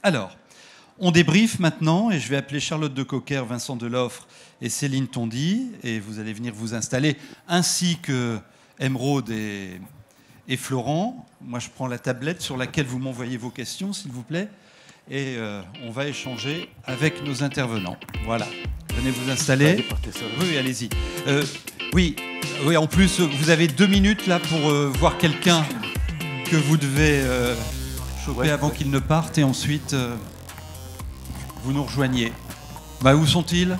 Alors, on débriefe maintenant et je vais appeler Charlotte de Cocker, Vincent Deloffre et Céline Tondy et vous allez venir vous installer ainsi que Émeraude et Florent. Moi, je prends la tablette sur laquelle vous m'envoyez vos questions, s'il vous plaît, et on va échanger avec nos intervenants. Voilà. Venez vous installer. Oui, allez-y. Oui, en plus, vous avez 2 minutes là pour voir quelqu'un que vous devez choper avant qu'il ne parte et ensuite vous nous rejoignez. Bah, où sont-ils?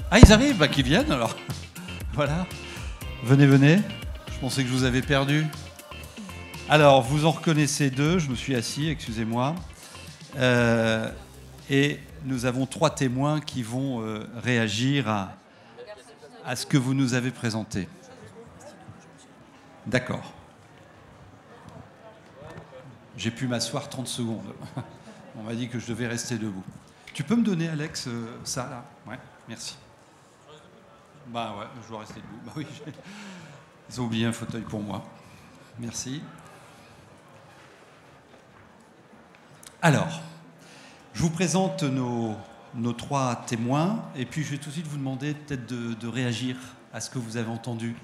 Ah, ils arrivent, bah, qu'ils viennent alors. Voilà. Venez. Je pensais que je vous avais perdu. Alors, vous en reconnaissez 2. Je me suis assis, excusez-moi. Et nous avons 3 témoins qui vont réagir à ce que vous nous avez présenté. D'accord. J'ai pu m'asseoir 30 secondes. On m'a dit que je devais rester debout. Tu peux me donner, Alex, ça, là? Ouais, merci. Bah ouais, je dois rester debout. Bah oui, ils ont oublié un fauteuil pour moi. Merci. Alors, je vous présente nos 3 témoins, et puis je vais tout de suite vous demander peut-être de réagir à ce que vous avez entendu.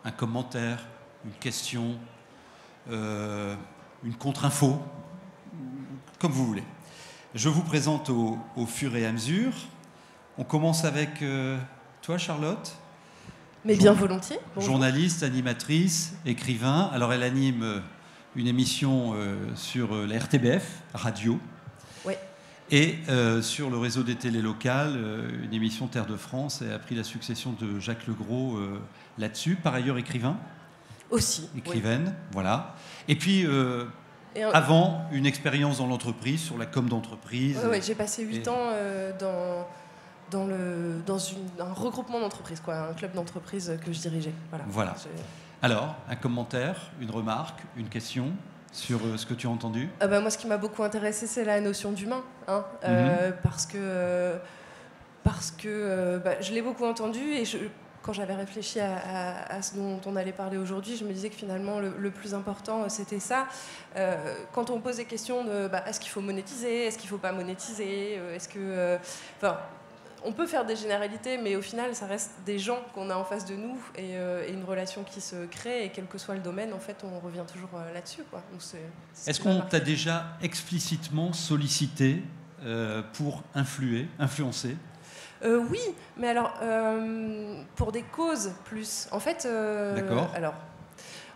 Un commentaire, une question, une contre-info, comme vous voulez. Je vous présente au fur et à mesure. On commence avec toi, Charlotte. Mais bien volontiers. Bonjour. Journaliste, animatrice, écrivain. Alors, elle anime une émission sur la RTBF, radio. Oui. Et sur le réseau des télés locales, une émission Terre de France. Elle a pris la succession de Jacques Legros là-dessus. Par ailleurs, écrivain. Aussi. Écrivaine, oui. Voilà. Et puis, avant, une expérience dans l'entreprise, sur la com d'entreprise. Oui, j'ai passé 8 ans dans un regroupement d'entreprises, un club d'entreprise que je dirigeais. Voilà. Alors, un commentaire, une remarque, une question sur ce que tu as entendu? Moi, ce qui m'a beaucoup intéressé, c'est la notion d'humain. Parce que je l'ai beaucoup entendu et quand j'avais réfléchi à ce dont on allait parler aujourd'hui, je me disais que finalement, le plus important, c'était ça. Quand on pose des questions de est-ce qu'il faut monétiser, est-ce qu'il ne faut pas monétiser, on peut faire des généralités, mais au final, ça reste des gens qu'on a en face de nous et une relation qui se crée. Et quel que soit le domaine, en fait, on revient toujours là-dessus. Est-ce qu'on t'a déjà explicitement sollicité pour influencer? Oui, mais alors, pour des causes plus. En fait, D'accord.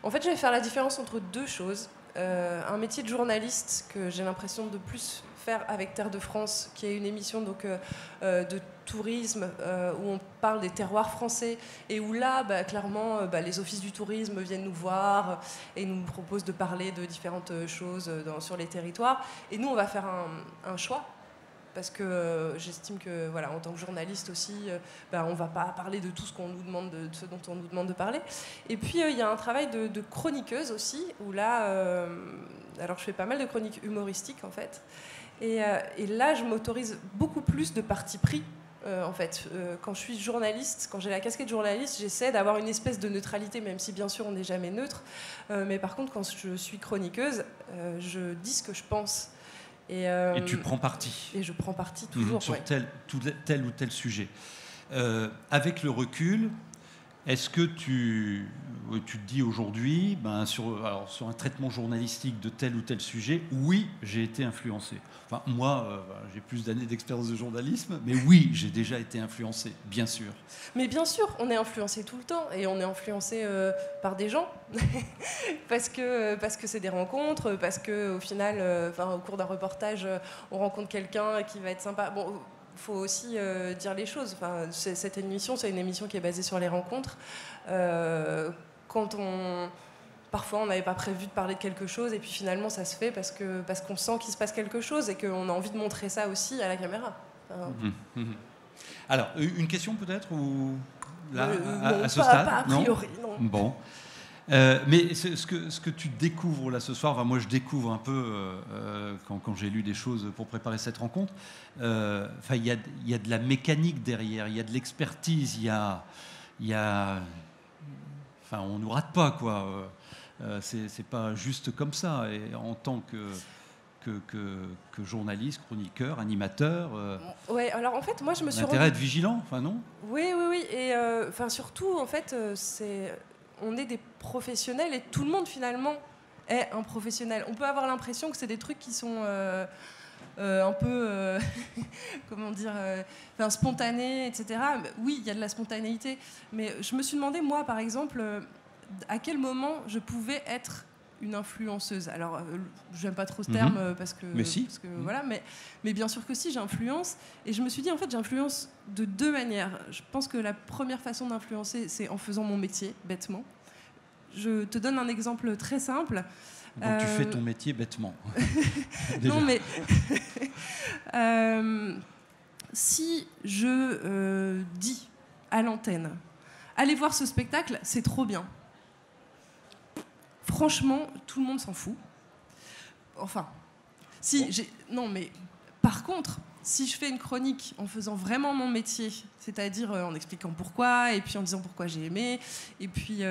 En fait, je vais faire la différence entre 2 choses. Un métier de journaliste que j'ai l'impression de plus faire avec Terre de France, qui est une émission de tourisme où on parle des terroirs français et où là, clairement, les offices du tourisme viennent nous voir et nous proposent de parler de différentes choses sur les territoires. Et nous, on va faire un choix. Parce que j'estime que, en tant que journaliste aussi, on ne va pas parler de tout ce qu'on nous demande, de ce dont on nous demande de parler. Et puis, il y a un travail de chroniqueuse aussi, où là, alors je fais pas mal de chroniques humoristiques, en fait. Et là, je m'autorise beaucoup plus de parti pris. En fait, quand je suis journaliste, quand j'ai la casquette journaliste, j'essaie d'avoir une espèce de neutralité, même si bien sûr on n'est jamais neutre. Mais par contre, quand je suis chroniqueuse, je dis ce que je pense. Et tu prends parti. Et je prends parti toujours. Sur tel ou tel sujet. Avec le recul, est-ce que tu te dis aujourd'hui, sur un traitement journalistique de tel ou tel sujet, oui, j'ai été influencé. Enfin, moi, j'ai plus d'années d'expérience de journalisme, mais oui, j'ai déjà été influencé, bien sûr. Mais bien sûr, on est influencé tout le temps, et on est influencé par des gens, parce que c'est des rencontres, parce qu'au final, au cours d'un reportage, on rencontre quelqu'un qui va être sympa. Bon, il faut aussi dire les choses. Cette émission, c'est une émission qui est basée sur les rencontres. Parfois, on n'avait pas prévu de parler de quelque chose, et puis finalement, ça se fait parce qu'on sent qu'il se passe quelque chose et qu'on a envie de montrer ça aussi à la caméra. Alors, une question peut-être ou là, non, à ce stade, pas a priori, non. Bon. Mais ce que tu découvres là ce soir, moi je découvre un peu quand j'ai lu des choses pour préparer cette rencontre, il y a de la mécanique derrière, il y a de l'expertise, on nous rate pas, quoi. C'est pas juste comme ça. Et en tant que journaliste, chroniqueur, animateur. Ouais, alors en fait, moi je me suis L'intérêt d'être vigilant, enfin non? Oui, oui, oui. Et surtout, en fait, on est des professionnels et tout le monde finalement est un professionnel. On peut avoir l'impression que c'est des trucs qui sont un peu, comment dire, spontanés, etc. Oui, il y a de la spontanéité, mais je me suis demandé, moi, par exemple, à quel moment je pouvais être une influenceuse. Alors, j'aime pas trop ce terme parce que, voilà, mais bien sûr que si, j'influence. Et je me suis dit, en fait, j'influence de deux manières. Je pense que la première façon d'influencer, c'est en faisant mon métier, bêtement. Je te donne un exemple très simple. Donc tu fais ton métier bêtement. Non, mais si je dis à l'antenne, allez voir ce spectacle, c'est trop bien. Franchement, tout le monde s'en fout. Enfin, non, mais par contre, si je fais une chronique en faisant vraiment mon métier, c'est-à-dire en expliquant pourquoi, et puis en disant pourquoi j'ai aimé, et puis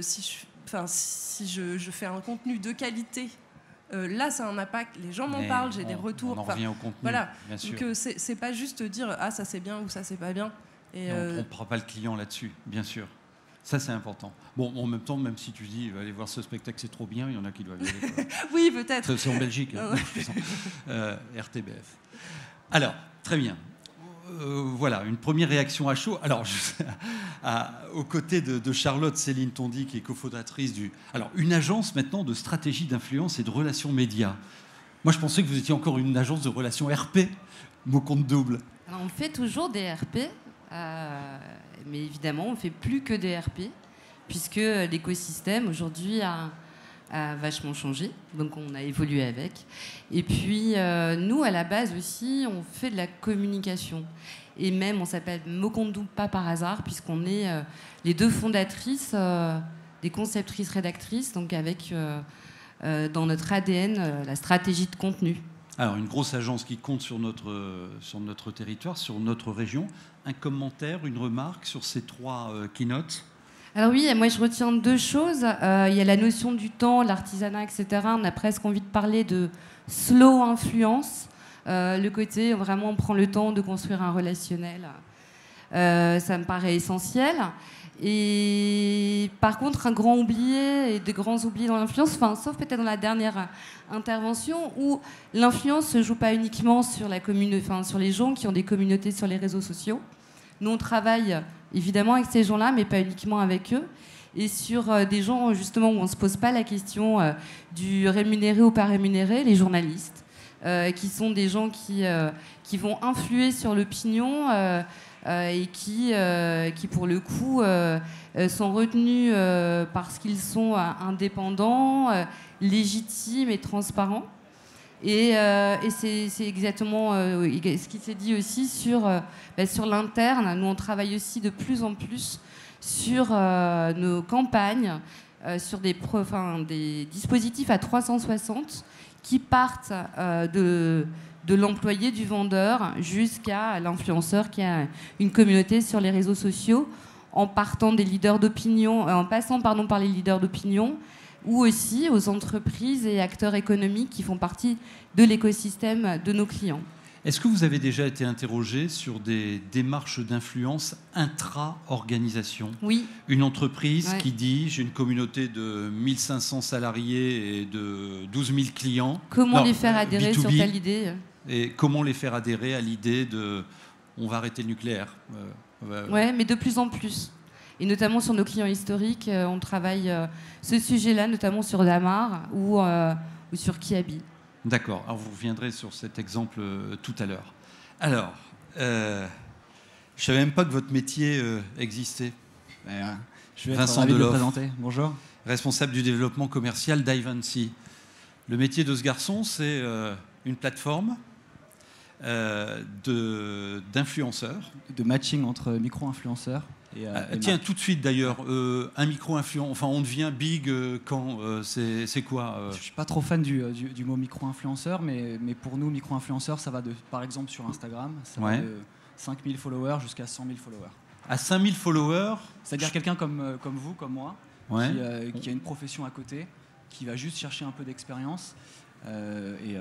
si je fais un contenu de qualité, là, ça a un impact. Les gens m'en parlent, j'ai des retours. On en revient au contenu, voilà. bien sûr. Donc c'est pas juste dire ah ça c'est bien ou ça c'est pas bien. Et on ne trompera pas le client là-dessus, bien sûr. Ça, c'est important. Bon, en même temps, même si tu dis allez voir ce spectacle, c'est trop bien, il y en a qui doivent y aller. Oui, peut-être. C'est en Belgique, hein, RTBF. Alors, très bien. Voilà, une première réaction à chaud. Alors, aux côtés de Charlotte Céline Tondy, qui est cofondatrice une agence maintenant de stratégie d'influence et de relations médias. Moi, je pensais que vous étiez encore une agence de relations RP, mot compte double. Alors, on fait toujours des RP. Mais évidemment, on ne fait plus que des RP, puisque l'écosystème aujourd'hui a vachement changé, donc on a évolué avec. Et puis, nous, à la base aussi, on fait de la communication. Et même, on s'appelle Mocondou pas par hasard, puisqu'on est les deux fondatrices, des conceptrices-rédactrices, donc avec dans notre ADN la stratégie de contenu. Alors, une grosse agence qui compte sur notre territoire, sur notre région. Un commentaire, une remarque sur ces trois keynotes? Alors oui, moi je retiens deux choses. Il y a la notion du temps, l'artisanat, etc. On a presque envie de parler de slow influence. Le côté, vraiment, on prend le temps de construire un relationnel. Ça me paraît essentiel. Et par contre, un grand oublié et des grands oubliés dans l'influence, sauf peut-être dans la dernière intervention, où l'influence ne se joue pas uniquement sur sur les gens qui ont des communautés sur les réseaux sociaux. Nous, on travaille évidemment avec ces gens-là, mais pas uniquement avec eux. Et sur des gens, justement, où on ne se pose pas la question du rémunéré ou pas rémunéré, les journalistes, qui sont des gens qui vont influer sur l'opinion et qui, pour le coup, sont retenus parce qu'ils sont indépendants, légitimes et transparents. Et c'est exactement ce qui s'est dit aussi sur l'interne. Nous, on travaille aussi de plus en plus sur nos campagnes, sur des dispositifs à 360 qui partent de l'employé, du vendeur, jusqu'à l'influenceur qui a une communauté sur les réseaux sociaux, en partant des leaders d'opinion, en passant par les leaders d'opinion, ou aussi aux entreprises et acteurs économiques qui font partie de l'écosystème de nos clients. Est-ce que vous avez déjà été interrogé sur des démarches d'influence intra-organisation? Oui. Une entreprise qui dit j'ai une communauté de 1500 salariés et de 12 000 clients. Comment les faire adhérer B2B, sur telle idée? Et comment les faire adhérer à l'idée de on va arrêter le nucléaire? Oui, mais de plus en plus. Et notamment sur nos clients historiques, on travaille ce sujet-là, notamment sur Damar ou sur Kiabi. D'accord. Alors vous reviendrez sur cet exemple tout à l'heure. Alors, je ne savais même pas que votre métier existait. Je vais Vincent Deloff, de le présenter. Bonjour. Responsable du développement commercial d'Ivancy. Le métier de ce garçon, c'est une plateforme d'influenceurs. De matching entre micro-influenceurs. Tiens, tout de suite d'ailleurs, un micro-influenceur, on devient big quand c'est quoi Je ne suis pas trop fan du mot micro-influenceur, mais pour nous, micro-influenceur, ça va par exemple sur Instagram, ça va de 5000 followers jusqu'à 100 000 followers. À 5000 followers? C'est-à-dire quelqu'un comme vous, comme moi, qui a une profession à côté, qui va juste chercher un peu d'expérience Et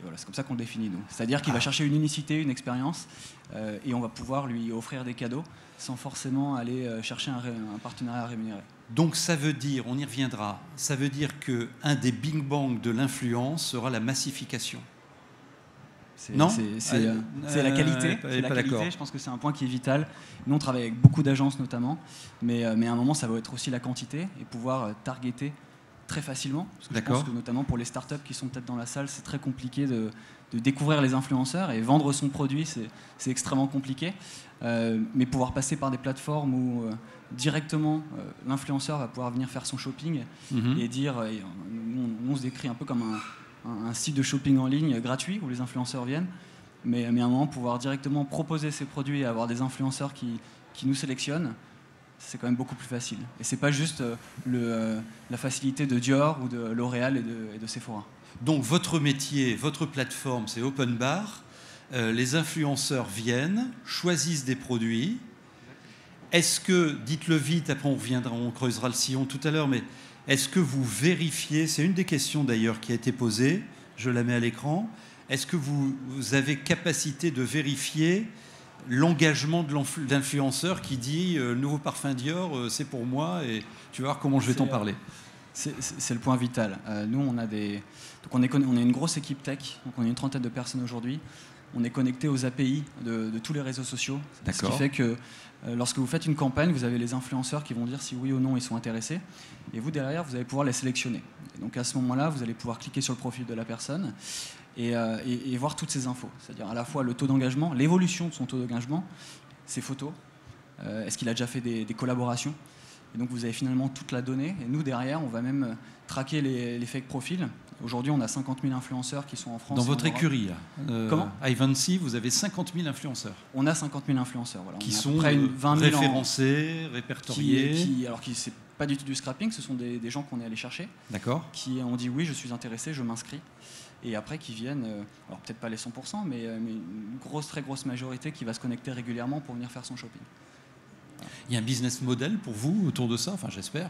voilà, c'est comme ça qu'on le définit, nous. C'est-à-dire qu'il va chercher une unicité, une expérience, et on va pouvoir lui offrir des cadeaux sans forcément aller chercher un partenariat rémunéré. Donc ça veut dire, on y reviendra, ça veut dire qu'un des big bang de l'influence sera la massification. Non, c'est la qualité. C'est la qualité. Je pense que c'est un point qui est vital. Nous, on travaille avec beaucoup d'agences notamment, mais à un moment, ça va être aussi la quantité et pouvoir targeter très facilement. Parce que je pense que notamment pour les startups qui sont peut-être dans la salle, c'est très compliqué de découvrir les influenceurs et vendre son produit, c'est extrêmement compliqué. Mais pouvoir passer par des plateformes où directement l'influenceur va pouvoir venir faire son shopping et dire, on se décrit un peu comme un site de shopping en ligne gratuit où les influenceurs viennent, mais à un moment pouvoir directement proposer ses produits et avoir des influenceurs qui nous sélectionnent, c'est quand même beaucoup plus facile. Et c'est pas juste la facilité de Dior ou de L'Oréal et de Sephora. Donc votre métier, votre plateforme, c'est Open Bar. Les influenceurs viennent, choisissent des produits. Est-ce que, dites-le vite, après on reviendra, on creusera le sillon tout à l'heure, mais est-ce que vous vérifiez, c'est une des questions d'ailleurs qui a été posée, je la mets à l'écran, est-ce que vous avez capacité de vérifier l'engagement de l'influenceur qui dit le nouveau parfum Dior, c'est pour moi et tu vas voir comment je vais t'en parler. C'est le point vital. Nous, on a on est une grosse équipe tech, donc on est une trentaine de personnes aujourd'hui. On est connecté aux API de tous les réseaux sociaux. Ce qui fait que lorsque vous faites une campagne, vous avez les influenceurs qui vont dire si oui ou non ils sont intéressés. Et vous, derrière, vous allez pouvoir les sélectionner. Et donc à ce moment-là, vous allez pouvoir cliquer sur le profil de la personne et voir toutes ces infos. C'est-à-dire à la fois le taux d'engagement, l'évolution de son taux d'engagement, ses photos, est-ce qu'il a déjà fait des collaborations. Et donc vous avez finalement toute la donnée. Et nous, derrière, on va même traquer les fake profils. Aujourd'hui, on a 50 000 influenceurs qui sont en France. Dans votre écurie, comment Ivancy, vous avez 50 000 influenceurs. On a 50 000 influenceurs. Voilà. Qui sont référencés, répertoriés. Alors, c'est pas du tout du scrapping, ce sont des gens qu'on est allé chercher. D'accord. Qui ont dit oui, je suis intéressé, je m'inscris. Et après, qui viennent, alors peut-être pas les 100%, mais une très grosse majorité qui va se connecter régulièrement pour venir faire son shopping. Il y a un business model pour vous autour de ça, enfin j'espère.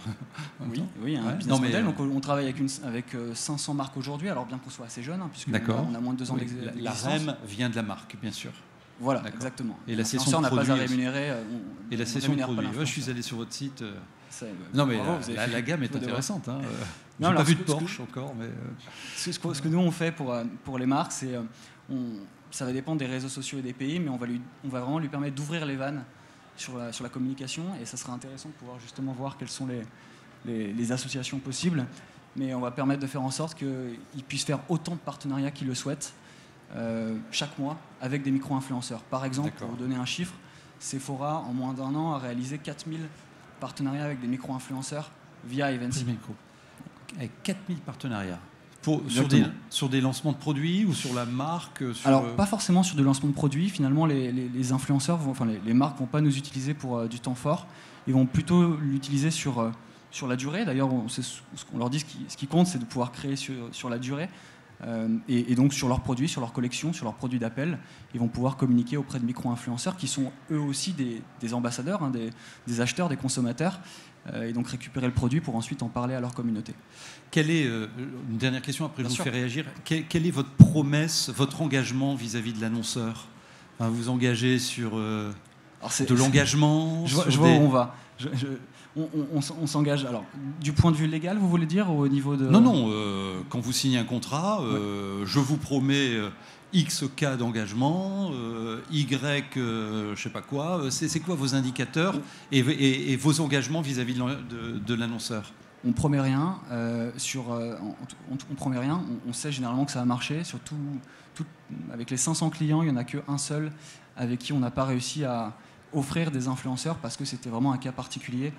Oui, il y a un business model. Donc, on travaille avec 500 marques aujourd'hui, alors bien qu'on soit assez jeune, puisque on a moins de 2 ans d'existence. La REM vient de la marque, bien sûr. Voilà, exactement. Et la session de produit. On n'a pas à rémunérer. Et la session de produit. Je suis allé sur votre site. Non mais la gamme est intéressante. Je n'ai pas vu de Porsche encore. Mais ce que nous on fait pour les marques, c'est ça va dépendre des réseaux sociaux et des pays, mais on va vraiment lui permettre d'ouvrir les vannes sur la communication, et ça sera intéressant de pouvoir justement voir quelles sont les associations possibles, mais on va permettre de faire en sorte qu'ils puissent faire autant de partenariats qu'ils le souhaitent chaque mois avec des micro-influenceurs. Par exemple, pour vous donner un chiffre, Sephora en moins d'1 an a réalisé 4000 partenariats avec des micro-influenceurs via Evency. Avec 4000 partenariats sur des lancements de produits ou sur la marque Alors, pas forcément sur des lancements de produits. Finalement, les influenceurs, les marques ne vont pas nous utiliser pour du temps fort. Ils vont plutôt l'utiliser sur la durée. D'ailleurs, on leur dit ce qui compte, c'est de pouvoir créer sur la durée. Et donc, sur leurs produits, sur leurs collections, sur leurs produits d'appel, ils vont pouvoir communiquer auprès de micro-influenceurs qui sont eux aussi des ambassadeurs, des acheteurs, des consommateurs. Et donc récupérer le produit pour ensuite en parler à leur communauté. Quelle est, une dernière question, après je vous fais réagir, quelle est votre promesse, votre engagement vis-à-vis de l'annonceur ? Vous engagez sur de l'engagement Je vois où on va. On s'engage, alors, du point de vue légal, vous voulez dire, ou au niveau de... Non, quand vous signez un contrat, je vous promets X cas d'engagement, Y, je sais pas quoi. C'est quoi vos indicateurs et vos engagements vis-à-vis de l'annonceur ? On promet rien. On promet rien. On sait généralement que ça va marcher. Surtout, avec les 500 clients, il n'y en a qu'un seul avec qui on n'a pas réussi à offrir des influenceurs parce que c'était vraiment un cas particulier.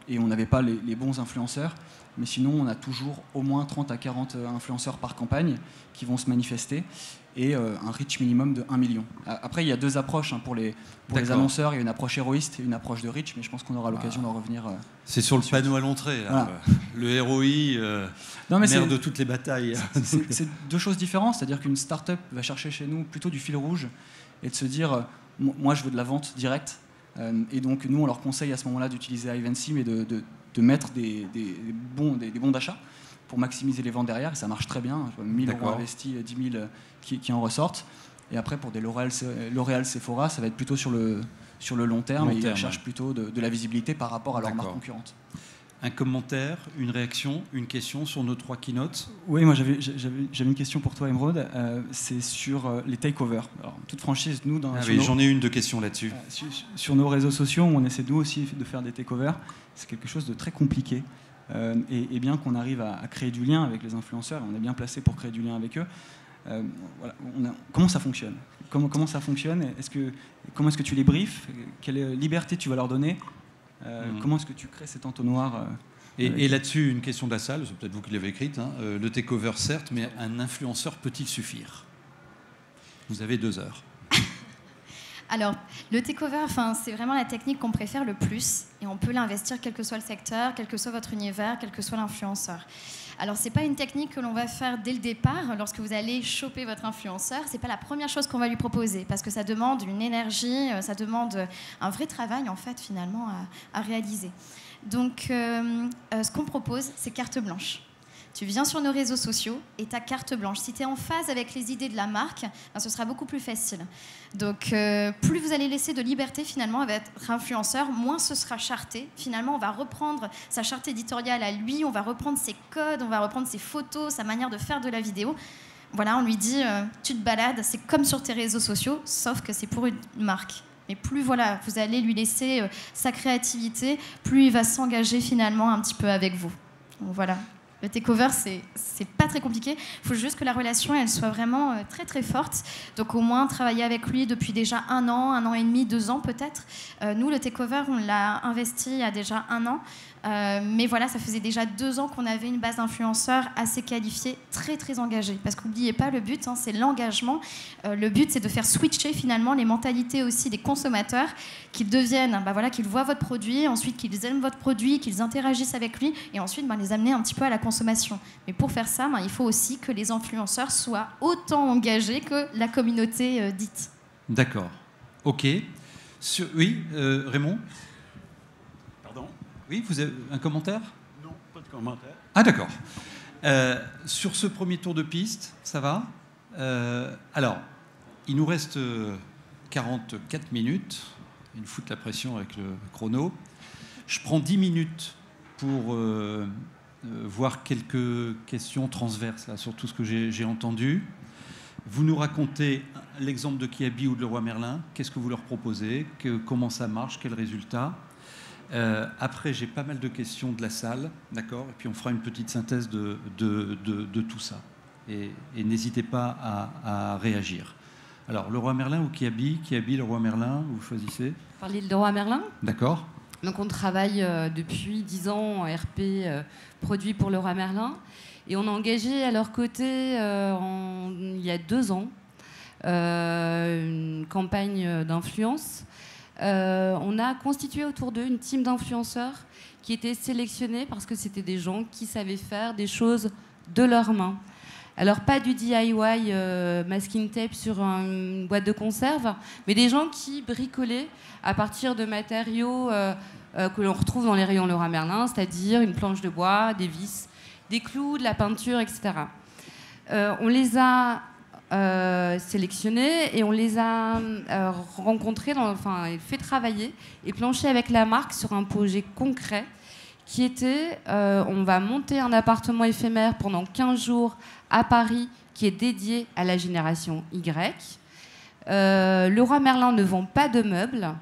Et on n'avait pas les bons influenceurs. Mais sinon, on a toujours au moins 30 à 40 influenceurs par campagne qui vont se manifester et un reach minimum de 1 million. Après, il y a 2 approches pour les annonceurs. Il y a une approche héroïste et une approche de reach, mais je pense qu'on aura l'occasion d'en revenir. C'est sur le panneau à l'entrée. Voilà. Le ROI, mère de toutes les batailles. C'est 2 choses différentes. C'est-à-dire qu'une start-up va chercher chez nous plutôt du fil rouge et de se dire moi, je veux de la vente directe. Et donc, nous, on leur conseille à ce moment-là d'utiliser Ivancy, mais de mettre des bons d'achat pour maximiser les ventes derrière, et ça marche très bien. 1000 € investis, 10 000 qui en ressortent. Et après, pour des L'Oréal, Sephora, ça va être plutôt sur le long terme, et ils cherchent plutôt de la visibilité par rapport à leur marque concurrente. Un commentaire, une réaction, une question sur nos 3 keynotes? Oui, moi j'avais une question pour toi, Emeraude. C'est sur les takeovers. Alors, toute franchise, nous, j'en ai une de questions là-dessus. Sur nos réseaux sociaux, on essaie nous aussi de faire des takeovers. C'est quelque chose de très compliqué. Et bien qu'on arrive à créer du lien avec les influenceurs, on est bien placé pour créer du lien avec eux. Voilà, comment ça fonctionne? Comment ça fonctionne? Comment est-ce que tu les briefes? Quelle liberté tu vas leur donner? Comment est-ce que tu crées cet entonnoir Et là-dessus, une question de la salle, c'est peut-être vous qui l'avez écrite, hein, le takeover certes, mais un influenceur peut-il suffire? Vous avez 2 heures. Alors, le takeover, c'est vraiment la technique qu'on préfère le plus, et on peut l'investir quel que soit le secteur, quel que soit votre univers, quel que soit l'influenceur. Alors, c'est pas une technique que l'on va faire dès le départ, lorsque vous allez choper votre influenceur. C'est pas la première chose qu'on va lui proposer, parce que ça demande une énergie, ça demande un vrai travail, en fait, finalement, à réaliser. Donc, ce qu'on propose, c'est carte blanche. Tu viens sur nos réseaux sociaux et ta carte blanche. Si tu es en phase avec les idées de la marque, ce sera beaucoup plus facile. Donc, plus vous allez laisser de liberté finalement avec votre influenceur, moins ce sera charté. Finalement, on va reprendre sa charte éditoriale à lui, on va reprendre ses codes, on va reprendre ses photos, sa manière de faire de la vidéo. Voilà, on lui dit, tu te balades, c'est comme sur tes réseaux sociaux, sauf que c'est pour une marque. Mais plus voilà, vous allez lui laisser sa créativité, plus il va s'engager finalement un petit peu avec vous. Donc, voilà. Le takeover, c'est pas très compliqué. Il faut juste que la relation elle soit vraiment très très forte. Donc au moins travailler avec lui depuis déjà 1 an et demi, 2 ans peut-être. Nous, le takeover, on l'a investi il y a déjà 1 an. Mais voilà, ça faisait déjà 2 ans qu'on avait une base d'influenceurs assez qualifiée, très très engagée. Parce qu'oubliez pas, le but, c'est l'engagement. Le but, c'est de faire switcher finalement les mentalités aussi des consommateurs, qu'ils deviennent, qu'ils voient votre produit, ensuite qu'ils aiment votre produit, qu'ils interagissent avec lui, et ensuite les amener un petit peu à la consommation. Mais pour faire ça, il faut aussi que les influenceurs soient autant engagés que la communauté dite. D'accord. Ok. Oui, Raymond? Oui, vous avez un commentaire? Non, pas de commentaire. Ah d'accord. Sur ce premier tour de piste, ça va? Alors, il nous reste 44 minutes. Il nous fout la pression avec le chrono. Je prends 10 minutes pour voir quelques questions transverses là, sur tout ce que j'ai entendu. Vous nous racontez l'exemple de Kiabi ou de Leroy Merlin. Qu'est-ce que vous leur proposez? Comment ça marche? Quels résultats? Après, j'ai pas mal de questions de la salle, d'accord? Et puis on fera une petite synthèse de tout ça. Et n'hésitez pas à réagir. Alors, Leroy Merlin ou Kiabi? Kiabi, Leroy Merlin, vous choisissez? Parler de Leroy Merlin. D'accord. Donc on travaille depuis 10 ans en RP produit pour Leroy Merlin. Et on a engagé à leur côté, il y a 2 ans, une campagne d'influence. On a constitué autour d'eux une team d'influenceurs qui étaient sélectionnés parce que c'était des gens qui savaient faire des choses de leurs mains. Alors pas du DIY masking tape sur une boîte de conserve, mais des gens qui bricolaient à partir de matériaux que l'on retrouve dans les rayons Leroy Merlin, c'est-à-dire une planche de bois, des vis, des clous, de la peinture, etc. On les a sélectionnés et on les a rencontrés, fait travailler et plancher avec la marque sur un projet concret qui était on va monter un appartement éphémère pendant 15 jours à Paris qui est dédié à la génération Y. Leroy Merlin ne vend pas de meubles.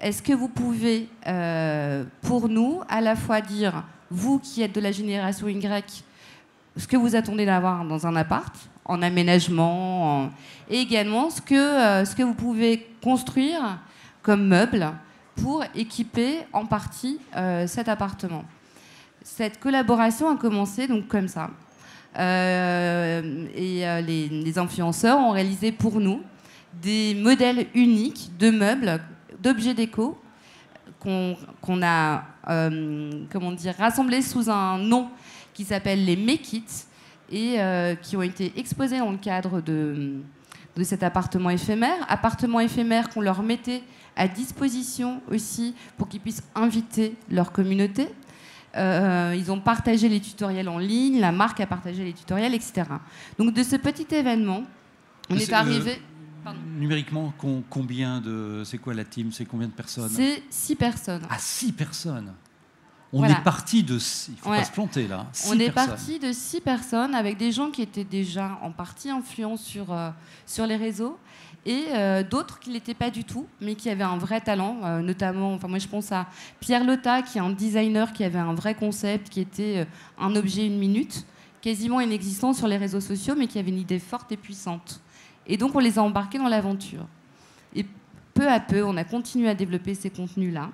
Est-ce que vous pouvez, pour nous, à la fois dire, vous qui êtes de la génération Y, ce que vous attendez d'avoir dans un appart, en aménagement, et également ce que vous pouvez construire comme meuble pour équiper en partie cet appartement. Cette collaboration a commencé donc comme ça. Les influenceurs ont réalisé pour nous des modèles uniques de meubles, d'objets déco qu'on a rassemblés sous un nom qui s'appelle les Make It et qui ont été exposés dans le cadre de cet appartement éphémère qu'on leur mettait à disposition aussi pour qu'ils puissent inviter leur communauté. Ils ont partagé les tutoriels en ligne, la marque a partagé les tutoriels, etc. Donc de ce petit événement, on est arrivé... Numériquement, c'est quoi la team? C'est combien de personnes? C'est 6 personnes. Ah, 6 personnes. On est parti de... Il ne faut pas se planter, là. On est parti de 6 personnes avec des gens qui étaient déjà en partie influents sur les réseaux et d'autres qui ne l'étaient pas du tout, mais qui avaient un vrai talent. Notamment, moi je pense à Pierre Lotta, qui est un designer qui avait un vrai concept, qui était un objet 1 minute, quasiment inexistant sur les réseaux sociaux, mais qui avait une idée forte et puissante. Et donc, on les a embarqués dans l'aventure. Et peu à peu, on a continué à développer ces contenus-là.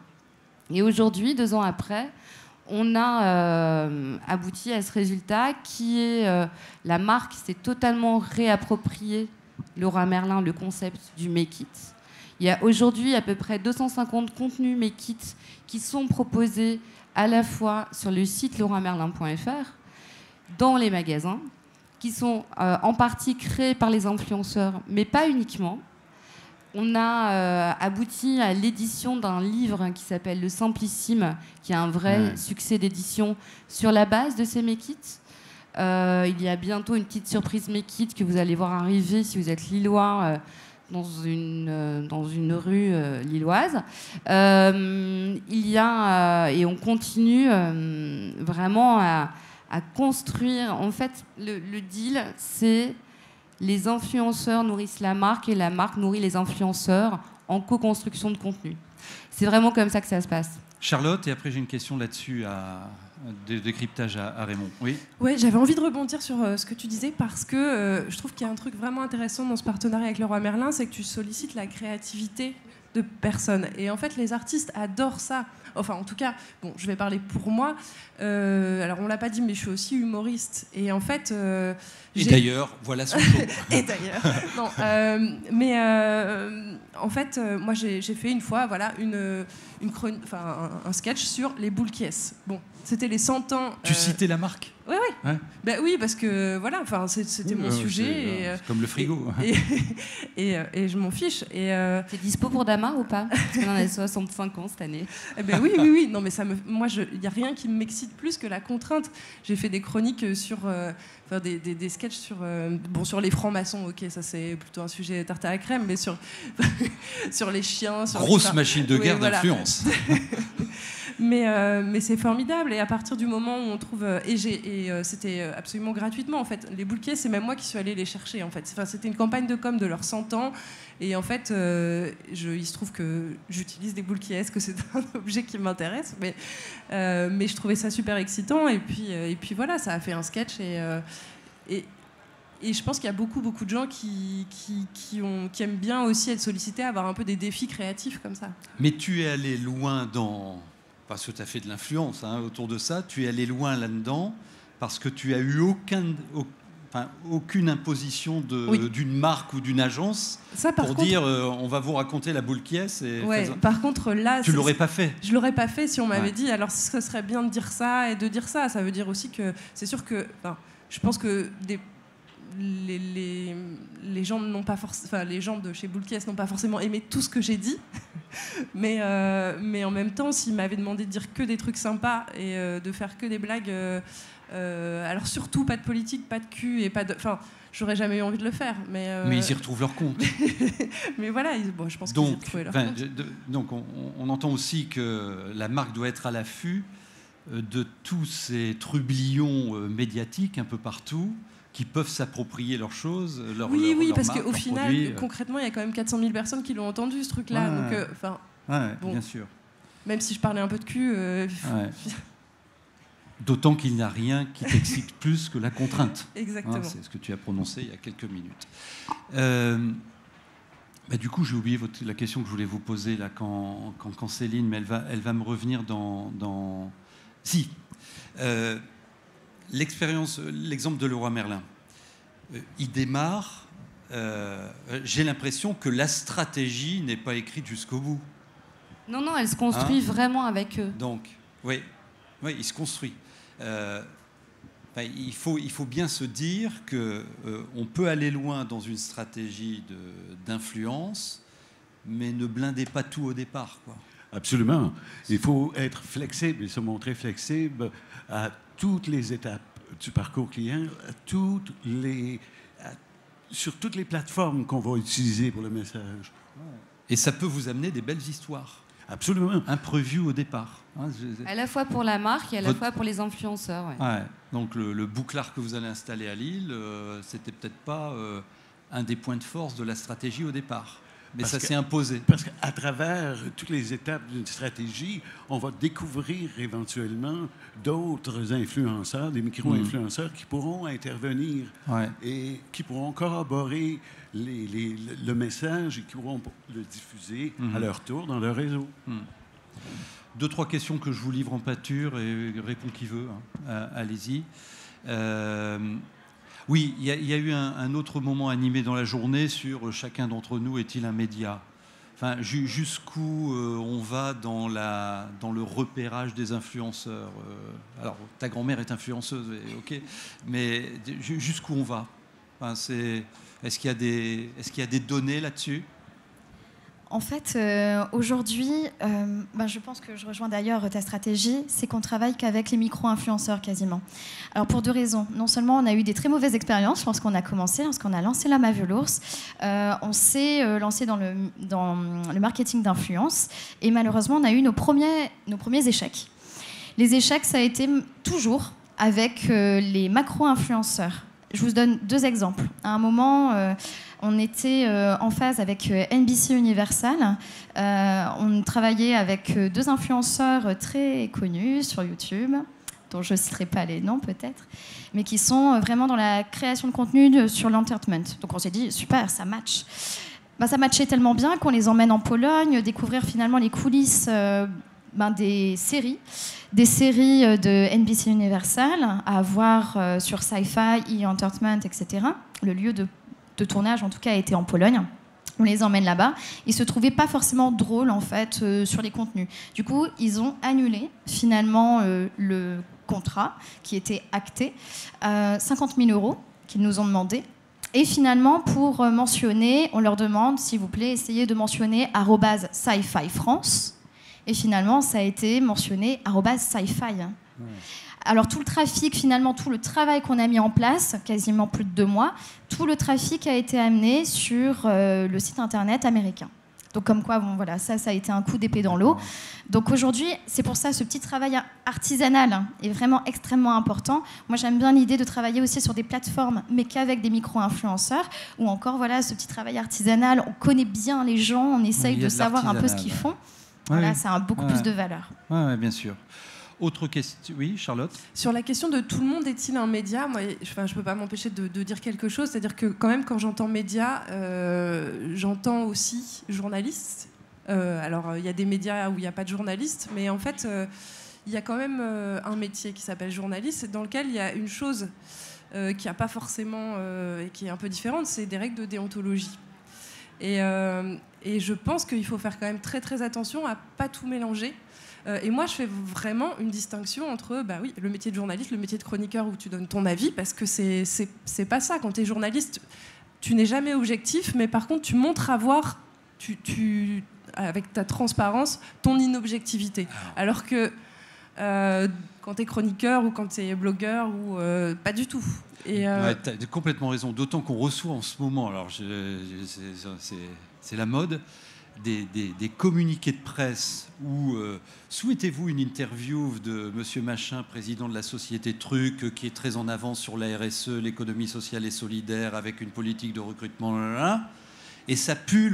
Et aujourd'hui, 2 ans après, on a abouti à ce résultat qui est la marque s'est totalement réappropriée, Leroy Merlin, le concept du Make It. Il y a aujourd'hui à peu près 250 contenus Make It qui sont proposés à la fois sur le site leroymerlin.fr, dans les magasins, qui sont en partie créés par les influenceurs, mais pas uniquement. On a abouti à l'édition d'un livre qui s'appelle Le Simplissime, qui a un vrai succès d'édition sur la base de ces Make It. Il y a bientôt une petite surprise Make It que vous allez voir arriver si vous êtes lillois dans une rue lilloise. Il y a, et on continue vraiment à construire. En fait, le deal, c'est les influenceurs nourrissent la marque et la marque nourrit les influenceurs en co-construction de contenu. C'est vraiment comme ça que ça se passe. Charlotte, et après j'ai une question là-dessus de décryptage à Raymond. Oui. Ouais, j'avais envie de rebondir sur ce que tu disais parce que je trouve qu'il y a un truc vraiment intéressant dans ce partenariat avec Leroy Merlin, c'est que tu sollicites la créativité de personnes. Et en fait, les artistes adorent ça. Enfin, en tout cas, bon, je vais parler pour moi. Alors, on l'a pas dit, mais je suis aussi humoriste. Et en fait... et d'ailleurs, voilà son show. Et d'ailleurs, non. En fait, moi, j'ai fait une fois, voilà, un sketch sur les boules qui est. Bon, c'était les 100 ans... Tu citais la marque? Oui, oui. Ouais. Ben oui, parce que voilà, enfin, c'était mon sujet. C'est comme le frigo. Et je m'en fiche. T'es dispo pour Damar ou pas? Parce qu'on en a 65 ans cette année. Eh ben oui. Non, mais moi, il n'y a rien qui m'excite plus que la contrainte. J'ai fait des chroniques sur... des sketchs sur les francs-maçons, ok, ça c'est plutôt un sujet tarte à la crème, mais sur les chiens... Grosse machine de guerre d'influence. Mais c'est formidable, et à partir du moment où on trouve... c'était absolument gratuitement, en fait. Les boules qui est, c'est même moi qui suis allée les chercher, en fait. Enfin, c'était une campagne de com de leurs 100 ans, et en fait, il se trouve que j'utilise des boules qui est, que c'est un objet qui m'intéresse, mais je trouvais ça super excitant, et puis voilà, ça a fait un sketch, et je pense qu'il y a beaucoup de gens qui aiment bien aussi être sollicités, avoir un peu des défis créatifs comme ça. Mais tu es allé loin parce que tu as fait de l'influence autour de ça, tu es allé loin là-dedans, parce que tu as eu aucune imposition d'une marque ou d'une agence dire on va vous raconter la boule qui est. Par contre, là... Tu l'aurais pas fait. Je l'aurais pas fait si on m'avait dit, alors ce serait bien de dire ça et de dire ça. Ça veut dire aussi que c'est sûr que... je pense que les gens n'ont pas les gens de chez Boulkies n'ont pas forcément aimé tout ce que j'ai dit, mais en même temps, s'ils m'avaient demandé de dire que des trucs sympas et de faire que des blagues, alors surtout pas de politique, pas de cul et pas de, j'aurais jamais eu envie de le faire, mais ils y retrouvent leur compte. Mais voilà, je pense qu'ils y retrouvaient leur compte. Donc on entend aussi que la marque doit être à l'affût de tous ces trublions médiatiques un peu partout, qui peuvent s'approprier leurs choses, oui, parce qu'au final, concrètement, il y a quand même 400 000 personnes qui l'ont entendu, ce truc-là. Bien sûr. Même si je parlais un peu de cul... D'autant qu'il n'y a rien qui t'excite plus que la contrainte. Exactement. C'est ce que tu as prononcé il y a quelques minutes. Du coup, j'ai oublié la question que je voulais vous poser là, quand Céline, mais elle va me revenir dans... Si. L'exemple de Leroy Merlin, il démarre, j'ai l'impression que la stratégie n'est pas écrite jusqu'au bout. Non, elle se construit vraiment avec eux. Donc, oui, il se construit. Il faut bien se dire qu'on peut aller loin dans une stratégie d'influence, mais ne blindez pas tout au départ, quoi. Absolument. Il faut être flexible et se montrer flexible à toutes les étapes du parcours client, sur toutes les plateformes qu'on va utiliser pour le message. Et ça peut vous amener des belles histoires. Absolument. Imprévues au départ. À la fois pour la marque et à la fois pour les influenceurs. Ouais. Ouais. Donc le bouclard que vous allez installer à Lille, c'était peut-être pas un des points de force de la stratégie au départ. Mais ça s'est imposé. Parce qu'à travers toutes les étapes d'une stratégie, on va découvrir éventuellement d'autres influenceurs, des micro-influenceurs qui pourront intervenir et qui pourront corroborer le message et qui pourront le diffuser à leur tour dans leur réseau. 2-3 questions que je vous livre en pâture et répond qui veut. Hein. Allez-y. Oui, il y a eu un autre moment animé dans la journée sur chacun d'entre nous est-il un média. Enfin, jusqu'où on va dans le repérage des influenceurs. Alors, ta grand-mère est influenceuse, ok, mais jusqu'où on va. Enfin, est-ce qu'il y a des données là-dessus ? En fait, aujourd'hui, je pense que je rejoins d'ailleurs ta stratégie, c'est qu'on travaille qu'avec les micro-influenceurs quasiment. Alors pour 2 raisons. Non seulement on a eu des très mauvaises expériences lorsqu'on a lancé la Mavelours, on s'est lancé dans le marketing d'influence et malheureusement on a eu nos premiers échecs. Les échecs, ça a été toujours avec les macro-influenceurs. Je vous donne 2 exemples. À un moment... on était en phase avec NBC Universal. On travaillait avec 2 influenceurs très connus sur YouTube, dont je ne citerai pas les noms peut-être, mais qui sont vraiment dans la création de contenu sur l'entertainment. Donc on s'est dit, super, ça match. Ça matchait tellement bien qu'on les emmène en Pologne, découvrir finalement les coulisses des séries de NBC Universal, à voir sur Sci-Fi, E-Entertainment, etc. Le lieu de tournage, en tout cas, a été en Pologne. On les emmène là-bas. Ils se trouvaient pas forcément drôles, en fait, sur les contenus. Du coup, ils ont annulé, finalement, le contrat qui était acté, 50 000 € qu'ils nous ont demandé. Et finalement, pour mentionner, on leur demande, s'il vous plaît, essayez de mentionner @Sci-Fi France. Et finalement, ça a été mentionné @Sci-Fi. Alors tout le trafic, finalement, tout le travail qu'on a mis en place, quasiment plus de 2 mois, tout le trafic a été amené sur le site internet américain. Donc comme quoi, ça a été un coup d'épée dans l'eau. Donc aujourd'hui, c'est pour ça ce petit travail artisanal est vraiment extrêmement important. Moi, j'aime bien l'idée de travailler aussi sur des plateformes, mais qu'avec des micro-influenceurs, ou encore ce petit travail artisanal, on connaît bien les gens, on essaye de savoir un peu ce qu'ils font. Ça a beaucoup plus de valeur. Oui, bien sûr. Autre question, oui, Charlotte. Sur la question de tout le monde est-il un média, moi, je ne peux pas m'empêcher de dire quelque chose. C'est-à-dire que quand même, quand j'entends média, j'entends aussi journaliste. Alors, il y a des médias où il n'y a pas de journaliste, mais en fait, il y a quand même un métier qui s'appelle journaliste, dans lequel il y a une chose qui n'a pas forcément, et qui est un peu différente, c'est des règles de déontologie. Et je pense qu'il faut faire quand même très très attention à ne pas tout mélanger. Et moi, je fais vraiment une distinction entre le métier de journaliste, le métier de chroniqueur où tu donnes ton avis, parce que c'est pas ça. Quand tu es journaliste, tu n'es jamais objectif, mais par contre, tu montres avoir, avec ta transparence, ton inobjectivité. Alors que quand tu es chroniqueur ou quand tu es blogueur, ou pas du tout. Tu as complètement raison, d'autant qu'on reçoit en ce moment, alors c'est la mode, des communiqués de presse où souhaitez-vous une interview de monsieur Machin, président de la société Truc, qui est très en avance sur la RSE, l'économie sociale et solidaire, avec une politique de recrutement, et ça pue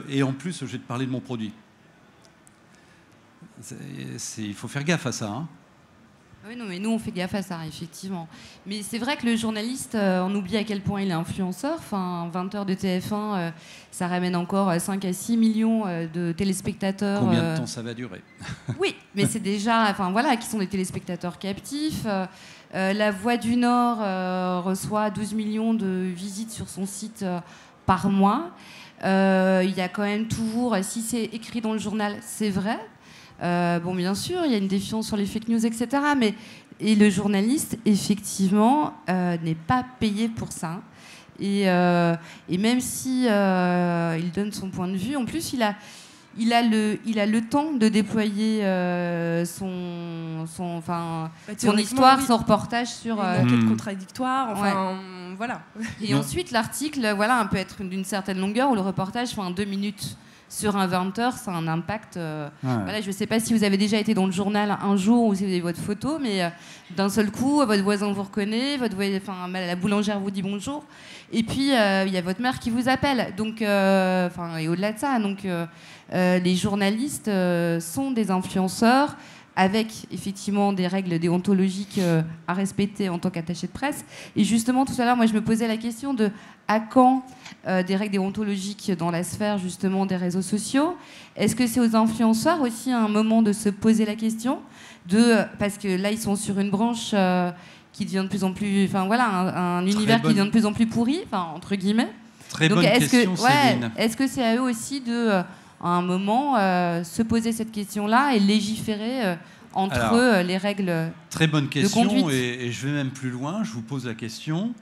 et en plus, je vais te parler de mon produit. Il faut faire gaffe à ça, hein. Oui, non, mais nous, on fait gaffe à ça, effectivement. Mais c'est vrai que le journaliste, on oublie à quel point il est influenceur. Enfin, 20 heures de TF1, ça ramène encore 5 à 6 millions de téléspectateurs. Combien de temps ça va durer ? Oui, mais c'est déjà... qui sont des téléspectateurs captifs. La Voix du Nord reçoit 12 millions de visites sur son site par mois. Il y a quand même toujours... Si c'est écrit dans le journal, c'est vrai. Bien sûr, il y a une défiance sur les fake news, etc. Et le journaliste, effectivement, n'est pas payé pour ça. Et même si il donne son point de vue, en plus, il il a le temps de déployer son histoire, son reportage sur... Une enquête contradictoire, voilà. Et ensuite, l'article peut être d'une certaine longueur, ou le reportage, 2 minutes sur un 20 heures, ça a un impact. Je ne sais pas si vous avez déjà été dans le journal un jour ou si vous avez votre photo, mais d'un seul coup, votre voisin vous reconnaît, la boulangère vous dit bonjour, et puis il y a votre mère qui vous appelle. Donc, et au-delà de ça, les journalistes sont des influenceurs avec effectivement des règles déontologiques à respecter en tant qu'attaché de presse. Et justement, tout à l'heure, moi, je me posais la question de à quand des règles déontologiques dans la sphère justement des réseaux sociaux. Est-ce que c'est aux influenceurs aussi à un moment de se poser la question parce que là, ils sont sur une branche qui devient de plus en plus... un univers qui devient de plus en plus pourri, entre guillemets. Très bonne question, Céline. Est-ce que c'est à eux aussi à un moment, se poser cette question-là et légiférer entre les règles très bonne question, de conduite. Et je vais même plus loin, je vous pose la question.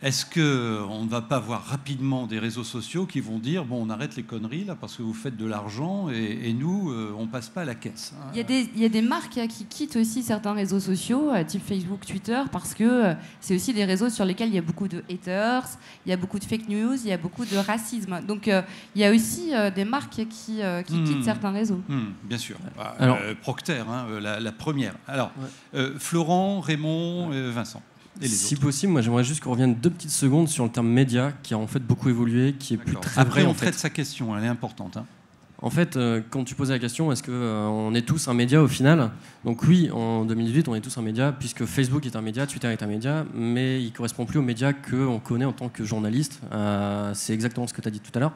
Est-ce qu'on ne va pas voir rapidement des réseaux sociaux qui vont dire on arrête les conneries là parce que vous faites de l'argent et nous, on passe pas à la caisse. Il y a des marques qui quittent aussi certains réseaux sociaux, type Facebook, Twitter, parce que c'est aussi des réseaux sur lesquels il y a beaucoup de haters, il y a beaucoup de fake news, il y a beaucoup de racisme. Donc il y a aussi des marques qui quittent certains réseaux. Bien sûr. Alors, Procter, la première. Alors, Florent, Raymond, Vincent. Si possible, moi j'aimerais juste qu'on revienne 2 petites secondes sur le terme média qui a en fait beaucoup évolué, qui est plus très Après, vrai. on traite sa question, elle est importante. En fait, quand tu posais la question, est-ce qu'on est tous un média au final ? Donc oui, en 2018, on est tous un média, puisque Facebook est un média, Twitter est un média, mais il ne correspond plus aux médias qu'on connaît en tant que journaliste. C'est exactement ce que tu as dit tout à l'heure.